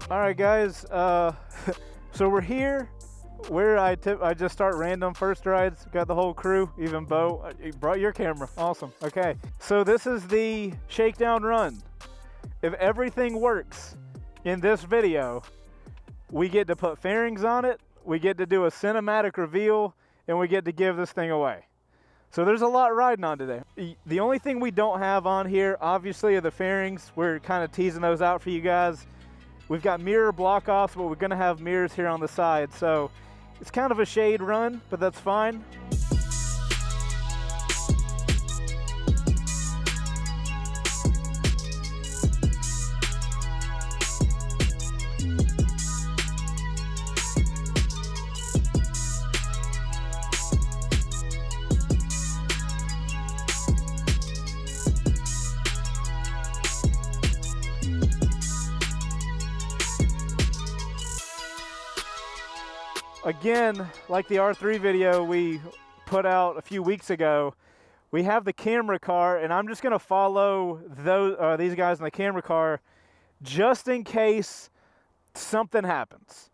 All right, guys. So we're here where I just start random first rides. Got the whole crew, even Bo. You brought your camera. Awesome. Okay. So this is the Shakedown run. If everything works in this video, we get to put fairings on it, we get to do a cinematic reveal, and we get to give this thing away. So there's a lot riding on today. The only thing we don't have on here, obviously, are the fairings. We're kind of teasing those out for you guys. We've got mirror block-offs, but we're going to have mirrors here on the side. So it's kind of a shade run, but that's fine. Again, like the R3 video we put out a few weeks ago, we have the camera car, and I'm just going to follow these guys in the camera car just in case something happens.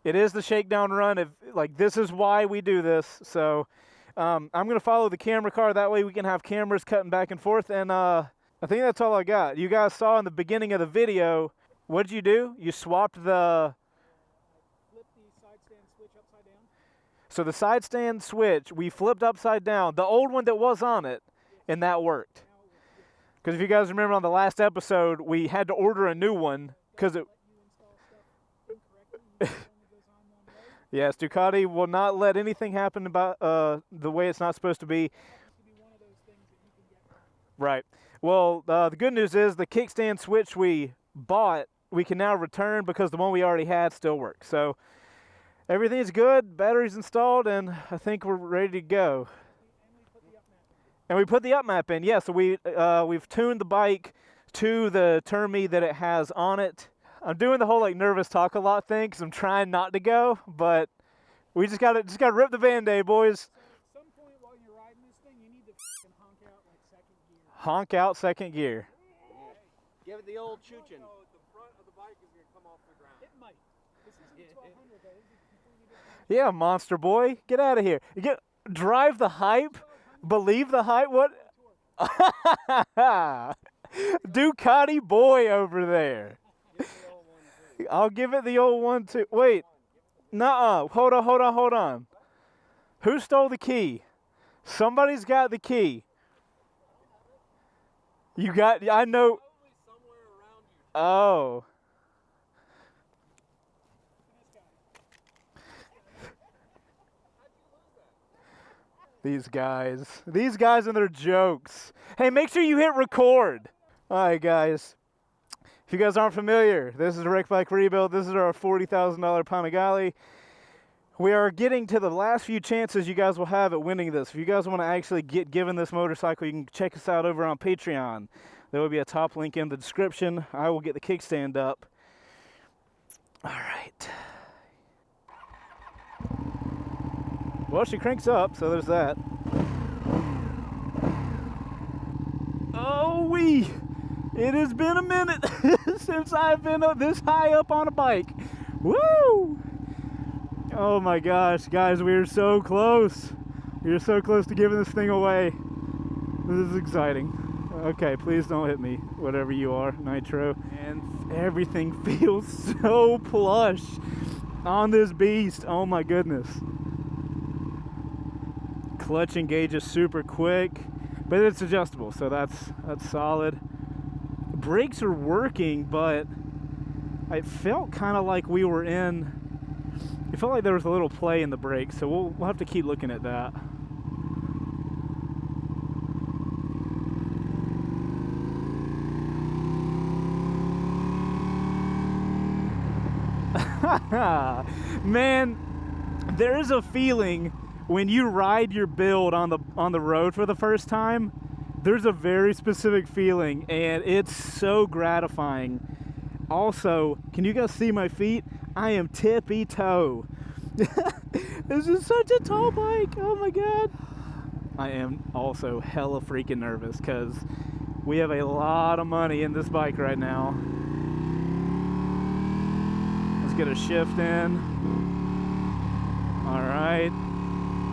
It is the Shakedown run. This is why we do this. So I'm going to follow the camera car. That way we can have cameras cutting back and forth. And I think that's all I got. You guys saw in the beginning of the video, what did you do? You swapped the... So the side stand switch, we flipped upside down. The old one that was on it, and that worked. Because if you guys remember on the last episode, we had to order a new one because it... Yes, Ducati will not let anything happen about the way it's not supposed to be. Right. Well, the good news is the kickstand switch we bought, we can now return because the one we already had still works. So everything's good, battery's installed, and I think we're ready to go. And we put the up map in, yeah, so we've tuned the bike to the Termi that it has on it. I'm doing the whole nervous talk a lot thing because I'm trying not to go, but we just gotta rip the Band-Aid, boys. So at some point while you're riding this thing, you need to honk out second gear. Honk out second gear. Give it the old chooching. The front of the bike is going to come off the ground. It might. This isn't 1200 though. Yeah, monster boy, get out of here. Drive the hype, believe the hype. What? Ducati boy over there. I'll give it the old one too. Wait, nuh-uh. Hold on. Who stole the key? Somebody's got the key. You got? I know. Oh. These guys and their jokes. Hey, make sure you hit record. All right, guys. If you guys aren't familiar, this is a Wreck Bike Rebuild. This is our $40,000 Panigale. We are getting to the last few chances you guys will have at winning this. If you guys want to actually get given this motorcycle, you can check us out over on Patreon. There will be a top link in the description. I will get the kickstand up. All right. Well, she cranks up, so there's that. Oh, it has been a minute since I've been this high up on a bike. Woo! Oh my gosh, guys, we are so close. We are so close to giving this thing away. This is exciting. Okay, please don't hit me, whatever you are, Nitro. And everything feels so plush on this beast. Oh my goodness. Clutch engage is super quick, but it's adjustable, so that's solid. Brakes are working, but it felt kind of like we were in. It felt like there was a little play in the brakes, so we'll have to keep looking at that. Man, there is a feeling when you ride your build on the road for the first time. There's a very specific feeling, and it's so gratifying. Also, can you guys see my feet? I am tippy-toe. This is such a tall bike. Oh my god. I am also hella freaking nervous because we have a lot of money in this bike right now. get a shift in. All right.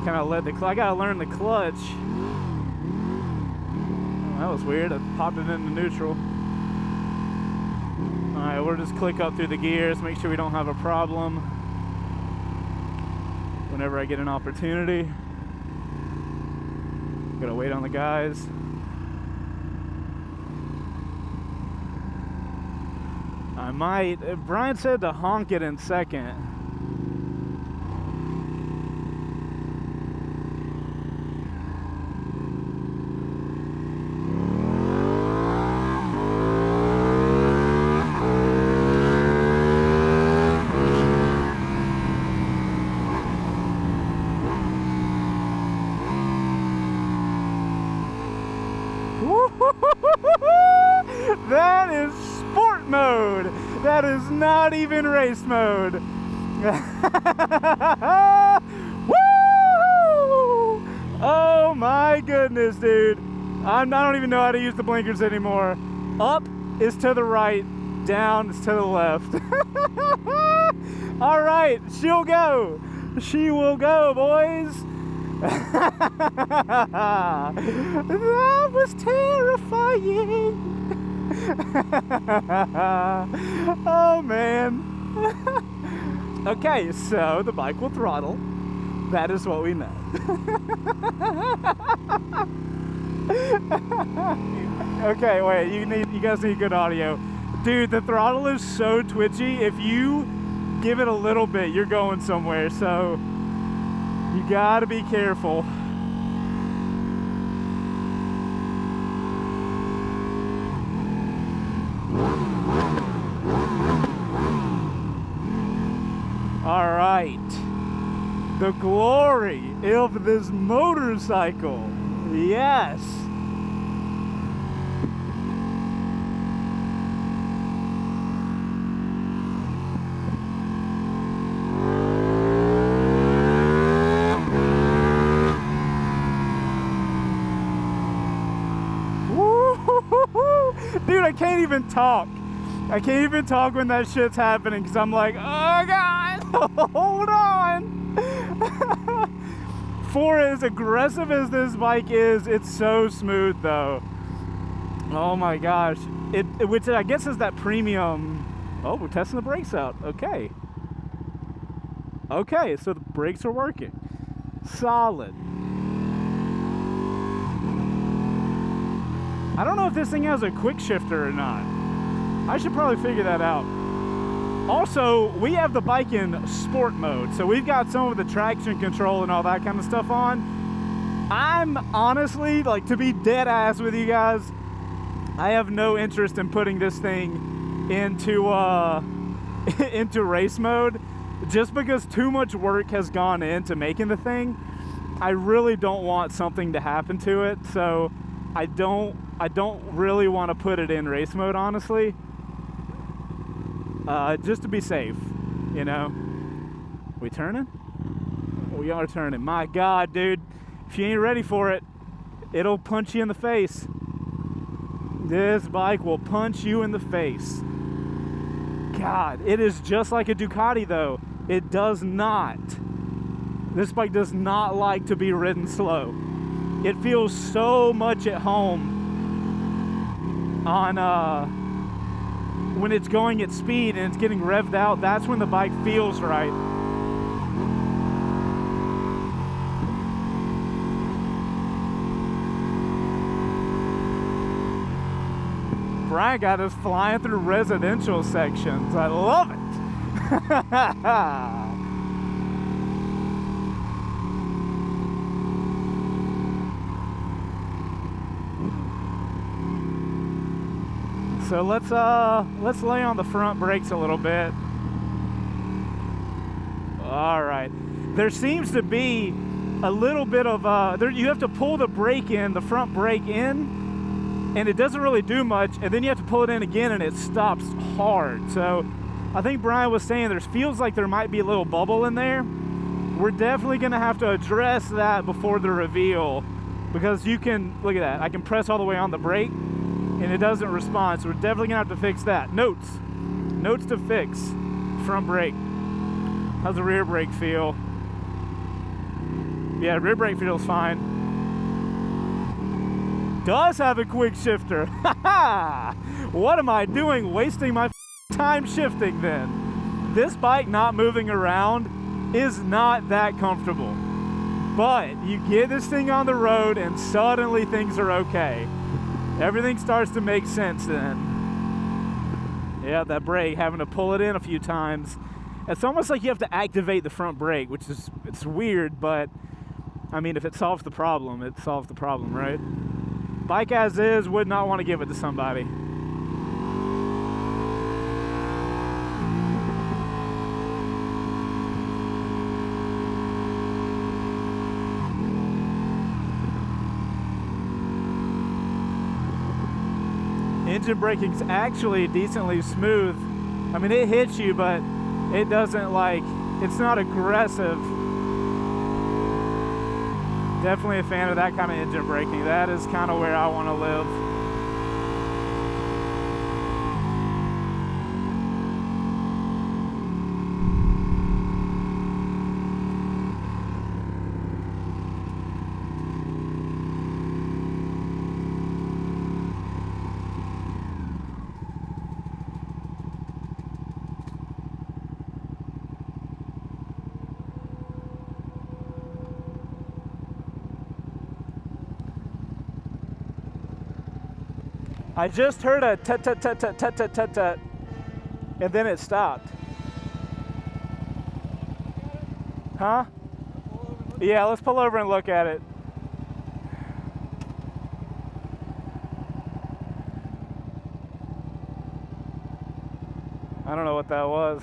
Kind of I gotta learn the clutch. Oh, that was weird. I popped it into neutral. All right, we'll just click up through the gears, make sure we don't have a problem whenever I get an opportunity. Gotta wait on the guys. I might. Brian said to honk it in second. That is sport mode. That is not even race mode. Woo! Oh my goodness, dude. I don't even know how to use the blinkers anymore. Up is to the right, down is to the left. All right, she'll go. She will go, boys. That was terrifying. Oh man. Okay, so the bike will throttle. That is what we know. Okay, wait, you guys need good audio. Dude, the throttle is so twitchy. If you give it a little bit, you're going somewhere, so you gotta be careful. All right, the glory of this motorcycle. Yes. Dude, I can't even talk. I can't even talk when that shit's happening because I'm like, oh God, hold on. For as aggressive as this bike is, it's so smooth though. Oh my gosh. Which I guess is that premium. Oh, we're testing the brakes out. Okay. Okay, so the brakes are working. Solid. I don't know if this thing has a quick shifter or not. I should probably figure that out. Also, we have the bike in sport mode, so we've got some of the traction control and all that kind of stuff on. I'm honestly, like, to be dead ass with you guys, I have no interest in putting this thing into into race mode, just because too much work has gone into making the thing. I really don't want something to happen to it, so I don't really want to put it in race mode, honestly. Just to be safe, you know. We turning? We are turning. My God, dude. If you ain't ready for it, it'll punch you in the face. This bike will punch you in the face. God, it is just like a Ducati though. It does not. This bike does not like to be ridden slow. It feels so much at home on when it's going at speed and it's getting revved out. That's when the bike feels right. Brian got us flying through residential sections. I love it. So let's lay on the front brakes a little bit. All right. There seems to be a little bit of you have to pull the brake in, the front brake in, and it doesn't really do much, and then you have to pull it in again and it stops hard. So I think Brian was saying there feels like there might be a little bubble in there. We're definitely gonna have to address that before the reveal, because you can, look at that, I can press all the way on the brake and it doesn't respond, so we're definitely gonna have to fix that. Notes to fix. front brake. How's the rear brake feel? Yeah, rear brake feels fine. Does have a quick shifter. What am I doing wasting my time shifting then? This bike not moving around is not that comfortable. But you get this thing on the road and suddenly things are okay. Everything starts to make sense then. Yeah, that brake, having to pull it in a few times. It's almost like you have to activate the front brake, which is, it's weird, but I mean, if it solves the problem, it solves the problem, right? Bike as is, would not want to give it to somebody. Engine braking's actually decently smooth. I mean, it hits you, but it doesn't like, it's not aggressive. Definitely a fan of that kind of engine braking. That is kind of where I want to live. I just heard a tut tut tut tut tut tut tut tut, and then it stopped. Huh? Yeah, let's pull over and look at it. I don't know what that was.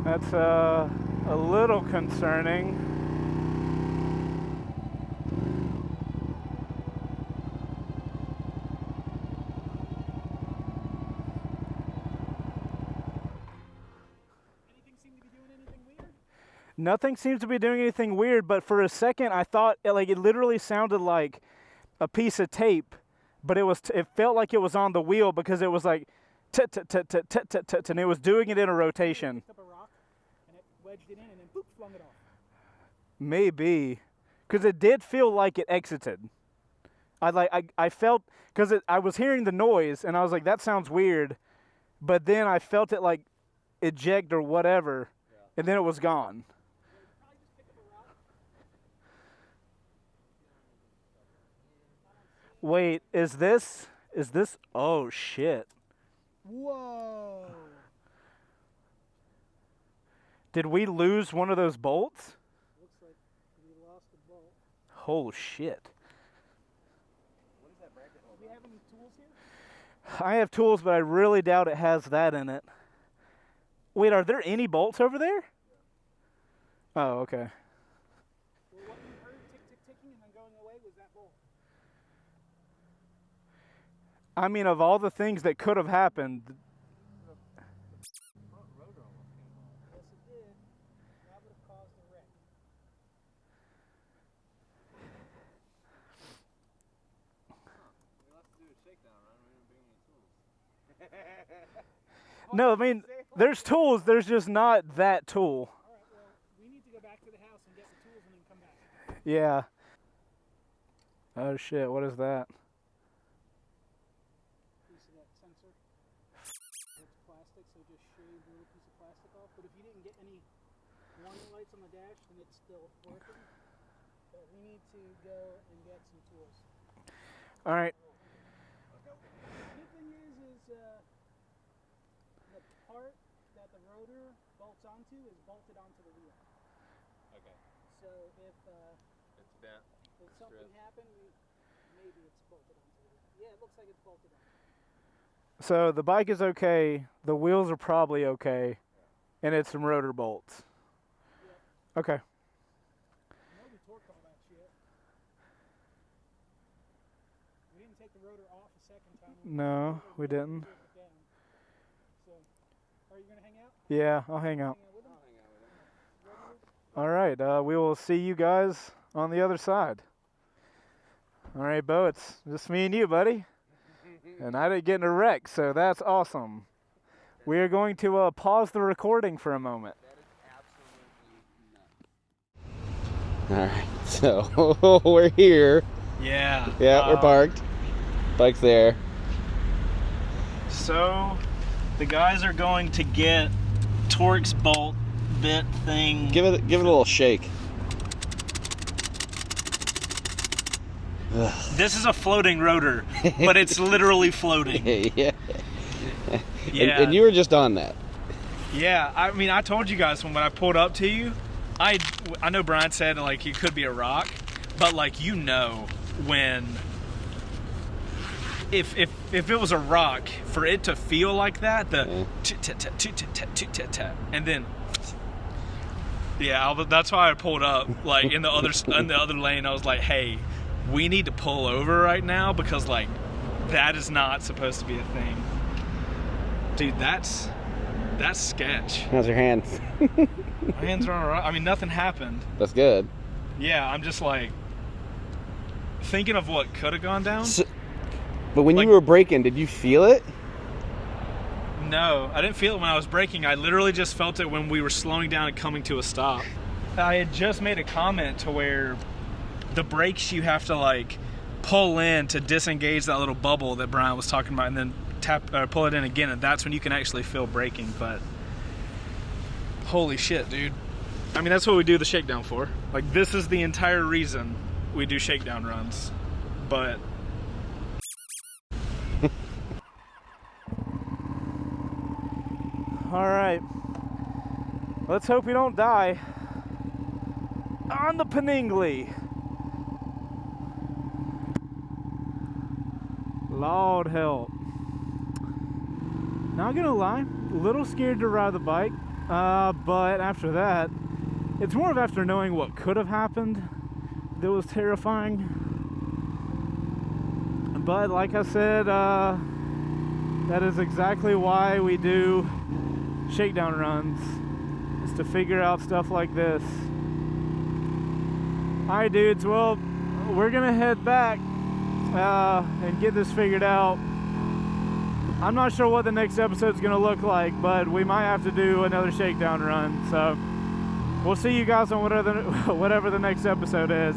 That's a little concerning. Nothing seems to be doing anything weird, but for a second I thought it literally sounded like a piece of tape, but it felt like it was on the wheel because it was like tut tut tut tut tut tut tut, and it was doing it in a rotation. Picked up a rock and it wedged it in and then boop, flung it off. Maybe, because it did feel like it exited. I felt, because I was hearing the noise and I was like, that sounds weird, but then I felt it like eject or whatever, and then it was gone. Wait, is this, oh shit. Whoa. Did we lose one of those bolts? Looks like we lost a bolt. Oh shit. What is that bracket hold? Do we have any tools here? I have tools, but I really doubt it has that in it. Wait, are there any bolts over there? Oh, okay. Well, what you heard tick, tick, ticking and then going away was that bolt. I mean, of all the things that could have happened, Front rotor almost came off. Yes, it did. That would have caused a wreck. We'll have to do a shakedown run. We didn't bring any tools. no, I mean, there's tools, there's just not that tool. All right, well, we need to go back to the house and get the tools and then come back. Yeah. Oh shit, what is that? Piece of that sensor. It's plastic, so just shave a little piece of plastic off. But if you didn't get any warning lights on the dash, then it's still working. But we need to go and get some tools. All right. The good thing is the part that the rotor bolts onto is bolted onto the wheel. Okay. So if It's bent. if something happened, maybe it's bolted onto the wheel. Yeah, it looks like it's bolted on. So the bike is okay, the wheels are probably okay, and it's some rotor bolts. Yep. Okay. I know we torqued all that shit. We didn't take the rotor off a second time. No, we didn't. So, are you gonna hang out? Yeah, I'll hang out. Hang out with him? I'll hang out with All right, we will see you guys on the other side. All right, Bo, it's just me and you, buddy. And I didn't get in a wreck, so that's awesome. We are going to pause the recording for a moment. All right, so we're here. Yeah. Yeah, we're parked. Bike's there. So, the guys are going to get Torx bolt bit thing. Give it a little shake. This is a floating rotor, but it's literally floating. Yeah. Yeah. And you were just on that. Yeah, I mean, I told you guys when I pulled up to you, I know Brian said, like, it could be a rock, but, like, you know when, if it was a rock, for it to feel like that, and then, yeah, that's why I pulled up, like, in the other lane. I was like, hey, we need to pull over right now because, like, that is not supposed to be a thing. Dude, that's sketch. How's your hands? My hands are all right. I mean, nothing happened. That's good. Yeah, I'm just like thinking of what could have gone down. But when like, you were braking, did you feel it? No, I didn't feel it when I was braking. I literally just felt it when we were slowing down and coming to a stop. I had just made a comment to where the brakes, you have to like pull in to disengage that little bubble that Brian was talking about, and then pull it in again, and that's when you can actually feel braking. But holy shit, dude. I mean, that's what we do the shakedown for. Like, this is the entire reason we do shakedown runs. But all right, let's hope we don't die on the Paningli. Lord help. Not gonna lie, a little scared to ride the bike, but after that, it's more of after knowing what could have happened that was terrifying. But like I said, that is exactly why we do shakedown runs, is to figure out stuff like this. Alright dudes, well, we're gonna head back and get this figured out. I'm not sure what the next episode's gonna look like, but we might have to do another shakedown run. So we'll see you guys on whatever the next episode is.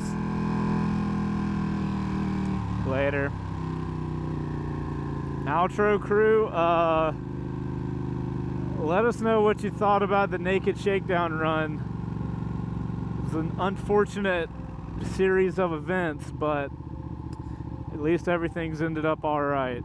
Later. Outro crew, let us know what you thought about the naked shakedown run. It's an unfortunate series of events, but at least everything's ended up all right.